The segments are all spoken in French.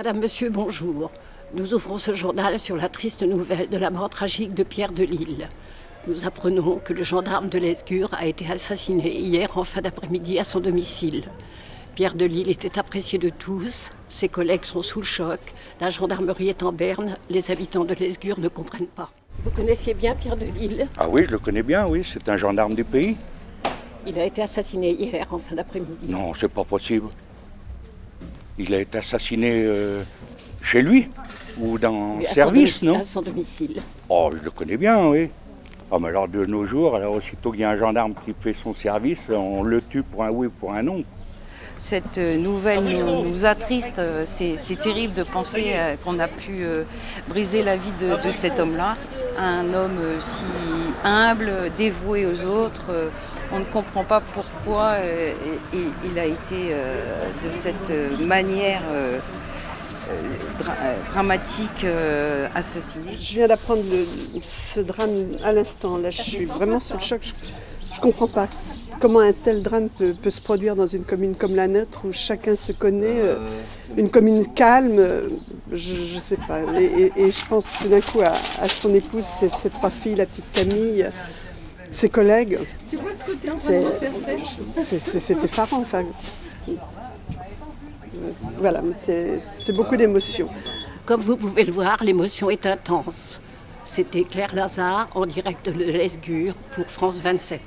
Madame, Monsieur, bonjour. Nous ouvrons ce journal sur la triste nouvelle de la mort tragique de Pierre Delisle. Nous apprenons que le gendarme de Lesgur a été assassiné hier en fin d'après-midi à son domicile. Pierre Delisle était apprécié de tous, ses collègues sont sous le choc, la gendarmerie est en berne, les habitants de Lesgur ne comprennent pas. Vous connaissiez bien Pierre Delisle? Ah oui, je le connais bien, oui, c'est un gendarme du pays. Il a été assassiné hier en fin d'après-midi. Non, c'est pas possible. Il a été assassiné chez lui ou dans le service, non? À son domicile. Oh, je le connais bien, oui. Ah, mais alors de nos jours, alors aussitôt qu'il y a un gendarme qui fait son service, on le tue pour un oui ou pour un non. Cette nouvelle nous attriste, c'est terrible de penser qu'on a pu briser la vie de cet homme-là, un homme si humble, dévoué aux autres. On ne comprend pas pourquoi il a été de cette manière dramatique assassiné. Je viens d'apprendre ce drame à l'instant. Là, je suis vraiment sous le choc. Je ne comprends pas comment un tel drame peut se produire dans une commune comme la nôtre où chacun se connaît, une commune calme, je ne sais pas. Et je pense tout d'un coup à son épouse, ses trois filles, la petite Camille, ses collègues. Tu vois ce côté c'est effarant. Enfin, voilà, c'est beaucoup d'émotions. Comme vous pouvez le voir, l'émotion est intense. C'était Claire Lazare en direct de Lesgur pour France 27.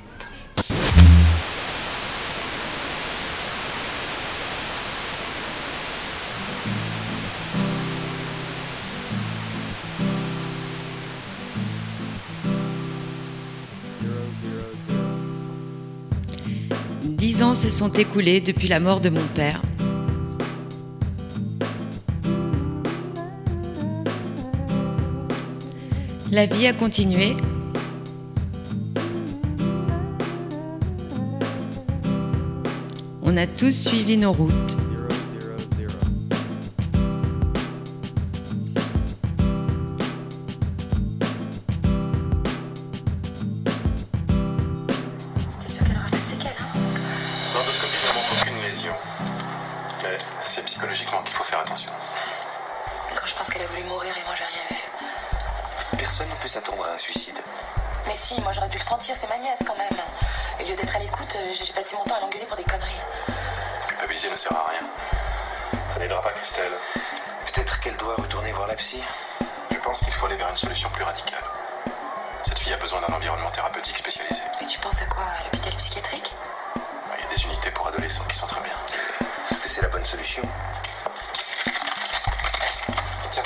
Dix ans se sont écoulés depuis la mort de mon père. La vie a continué. On a tous suivi nos routes. Mais c'est psychologiquement qu'il faut faire attention. Quand je pense qu'elle a voulu mourir et moi j'ai rien vu. Personne ne peut s'attendre à un suicide. Mais si, moi j'aurais dû le sentir, c'est ma nièce quand même. Au lieu d'être à l'écoute, j'ai passé mon temps à l'engueuler pour des conneries. Culpabiliser ne sert à rien. Ça n'aidera pas Christelle. Peut-être qu'elle doit retourner voir la psy. Je pense qu'il faut aller vers une solution plus radicale. Cette fille a besoin d'un environnement thérapeutique spécialisé. Mais tu penses à quoi? À l'hôpital psychiatrique? Il y a des unités pour adolescents qui sont très bien. Est-ce que c'est la bonne solution? Tiens,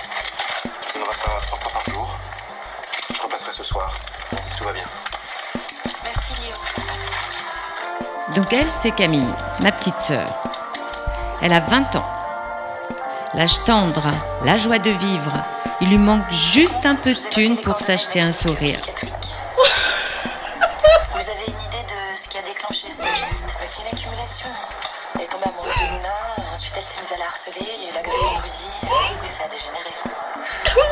je donnerai ça 3 fois par jour. Je repasserai ce soir, si tout va bien. Merci Léo. Donc elle, c'est Camille, ma petite sœur. Elle a 20 ans. L'âge tendre, la joie de vivre. Il lui manque juste un peu de thunes pour s'acheter un sourire. Vous avez une idée de ce qui a déclenché ce geste? C'est une accumulation. Elle est tombée amoureuse de Luna, ensuite elle s'est mise à la harceler, il y a eu l'agression de Rudy, et ça a dégénéré.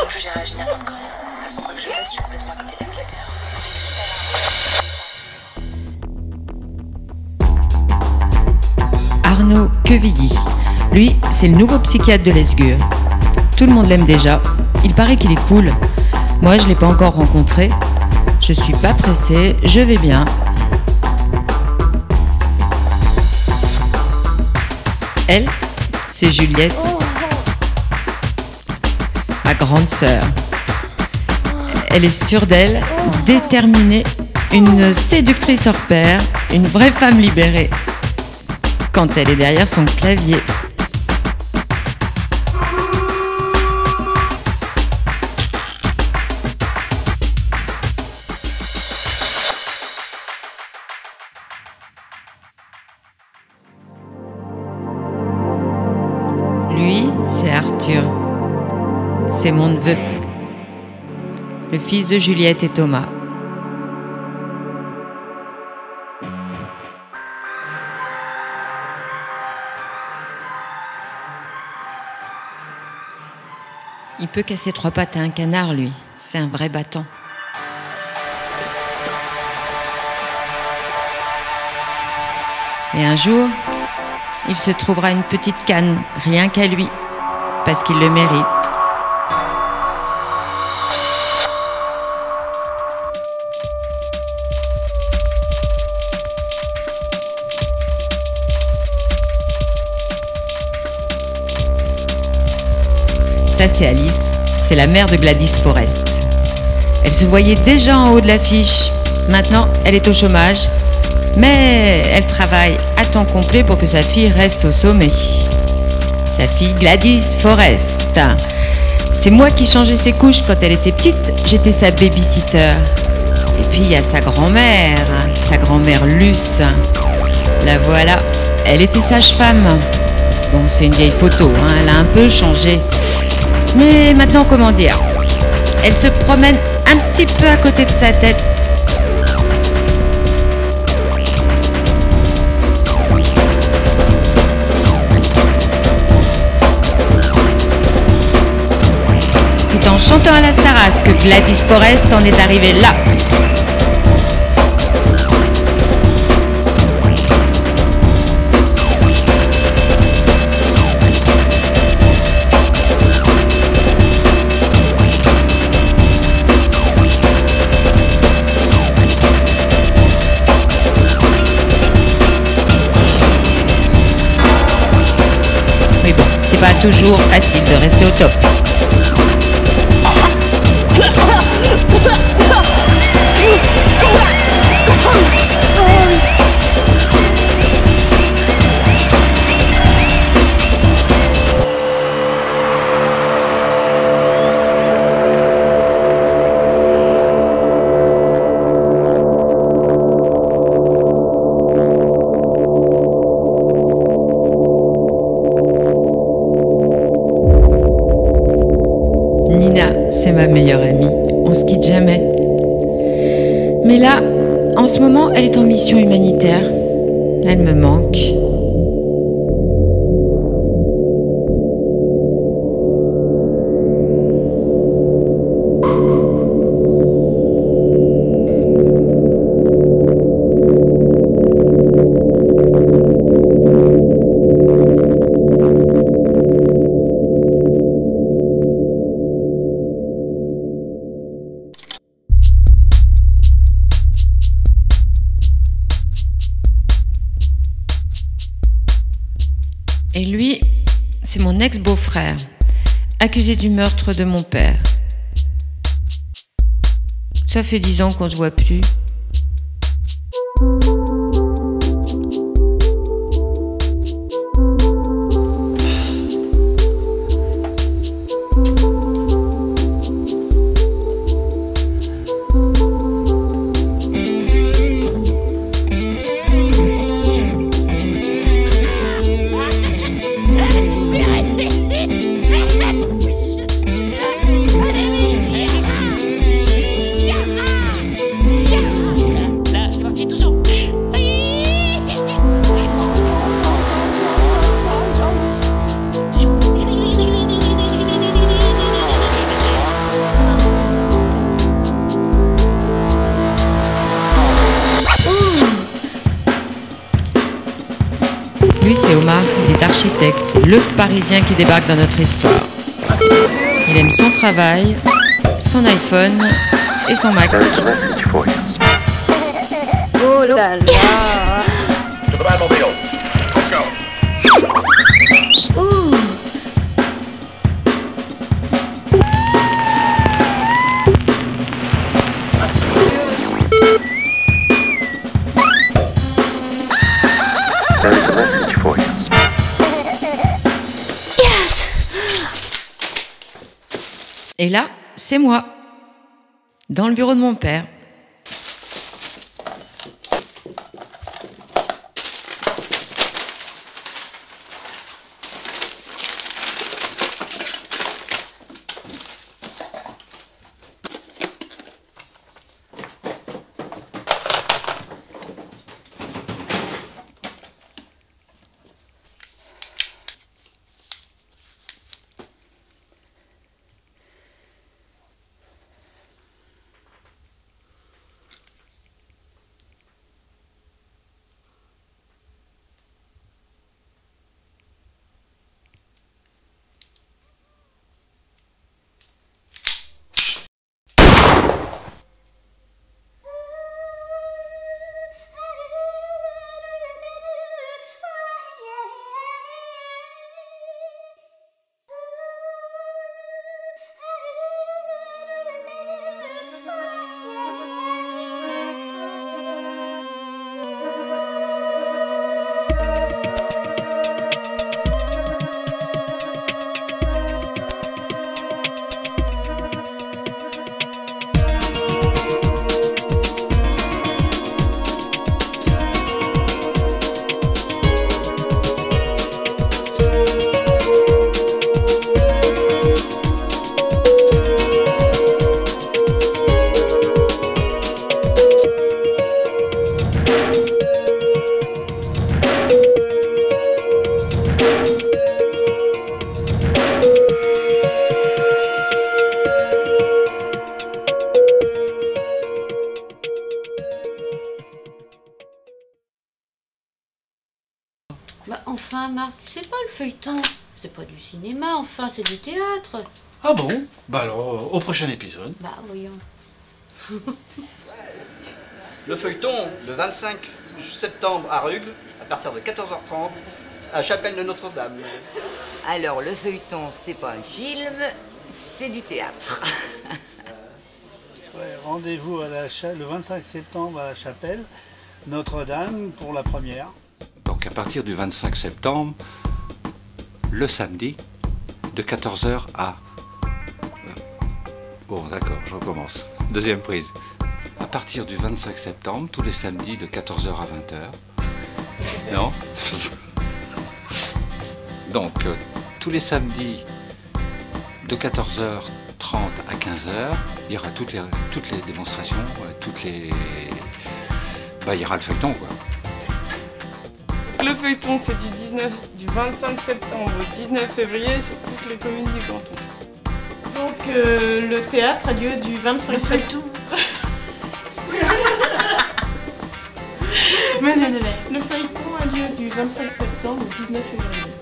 En plus j'ai réagi n'importe quand. De toute façon, quoi que je fasse, je suis complètement à côté de la plaque. Arnaud Quevilly. Lui, c'est le nouveau psychiatre de Lesgur. Tout le monde l'aime déjà. Il paraît qu'il est cool. Moi, je ne l'ai pas encore rencontré. Je suis pas pressée, je vais bien. Elle, c'est Juliette, ma grande sœur. Elle est sûre d'elle, déterminée, une séductrice hors pair, une vraie femme libérée. Quand elle est derrière son clavier. Lui, c'est Arthur. C'est mon neveu. Le fils de Juliette et Thomas. Il peut casser 3 pattes à un canard, lui. C'est un vrai battant. Et un jour, il se trouvera une petite canne, rien qu'à lui. parce qu'il le mérite. Ça, c'est Alice, c'est la mère de Gladys Forrest. Elle se voyait déjà en haut de l'affiche. Maintenant, elle est au chômage, mais elle travaille à temps complet pour que sa fille reste au sommet. Sa fille Gladys Forrest. C'est moi qui changeais ses couches quand elle était petite, j'étais sa babysitter. Et puis il y a sa grand-mère Luce. La voilà, elle était sage-femme. Bon, c'est une vieille photo, hein, elle a un peu changé. Mais maintenant, comment dire, elle se promène un petit peu à côté de sa tête. C'est en chantant à la Starace que Gladys Forrest en est arrivée là. C'est pas toujours facile de rester au top. C'est ma meilleure amie, on se quitte jamais. Mais là, en ce moment, elle est en mission humanitaire. Elle me manque. Et lui, c'est mon ex-beau-frère, accusé du meurtre de mon père. Ça fait 10 ans qu'on se voit plus. Lui, c'est Omar, il est architecte, c'est le Parisien qui débarque dans notre histoire. Il aime son travail, son iPhone et son Mac. Oh là là. Et là, c'est moi, dans le bureau de mon père. enfin, Marc, tu sais pas le feuilleton? C'est pas du cinéma, enfin, c'est du théâtre. Ah bon? Bah alors, au prochain épisode. Bah, voyons. Le feuilleton, le 25 septembre à Rugles, à partir de 14h30, à Chapelle de Notre-Dame. Alors, le feuilleton, c'est pas un film, c'est du théâtre. Ouais, rendez-vous le 25 septembre à la Chapelle Notre-Dame pour la première. Donc à partir du 25 septembre, le samedi, de 14h à... Bon d'accord, je recommence. Deuxième prise. À partir du 25 septembre, tous les samedis de 14h à 20h. Non? Donc tous les samedis de 14h30 à 15h, il y aura toutes les démonstrations, il y aura le feuilleton quoi. Le feuilleton c'est du 25 septembre au 19 février sur toutes les communes du canton. Donc le théâtre a lieu du 25 septembre. Le feuilleton a lieu du 25 septembre au 19 février.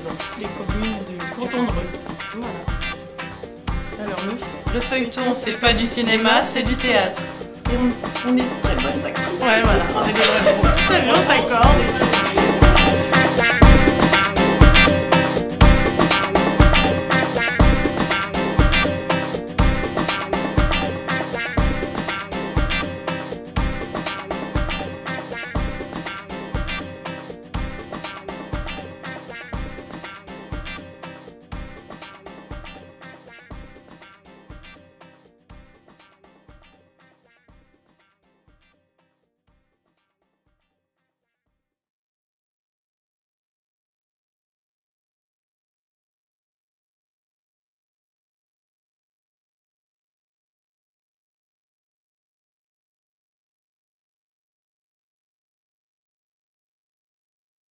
Dans toutes les communes du canton de Rugles. Voilà. Alors le feuilleton c'est pas du cinéma, c'est du théâtre. Et on est très bonnes actrices. Ouais voilà, on est des vrais bons. Très bien, on s'accorde et tout.